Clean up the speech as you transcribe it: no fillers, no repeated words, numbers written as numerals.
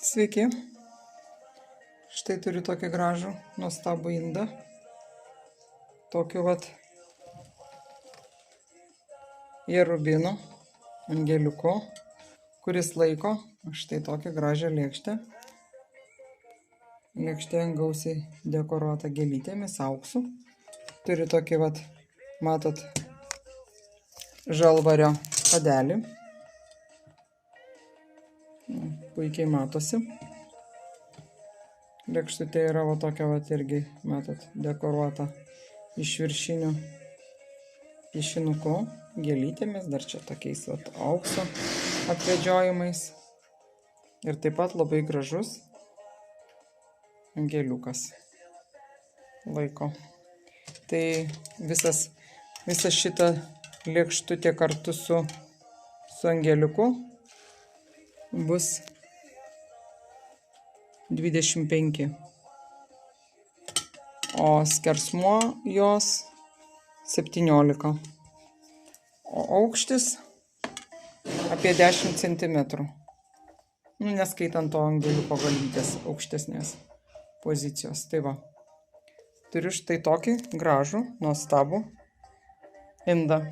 Sveiki. Štai turiu tokį gražų, nuostabų indą. Tokiu vat jerubinu, angeliuku, kuris laiko štai tokią gražią lėkštę. Lėkštė gausiai dekoruota gėlytėmis, auksu. Turiu tokį vat, matot, žalvario padelį. Puikiai matosi. Lėkštutė yra va tokia vat irgi, matot, dekoruota iš viršinių piešinuku, gėlytėmis, dar čia tokiais vat aukso apvedžiojimais. Ir taip pat labai gražus angeliukas laiko. Tai visa šita lėkštutė kartu su angeliuku bus 25, o skersmuo jos 17, o aukštis apie 10 cm. Neskaitant to angeliuko galvytės aukštesnės pozicijos. Tai va, turiu štai tokį gražų, nuostabų indą.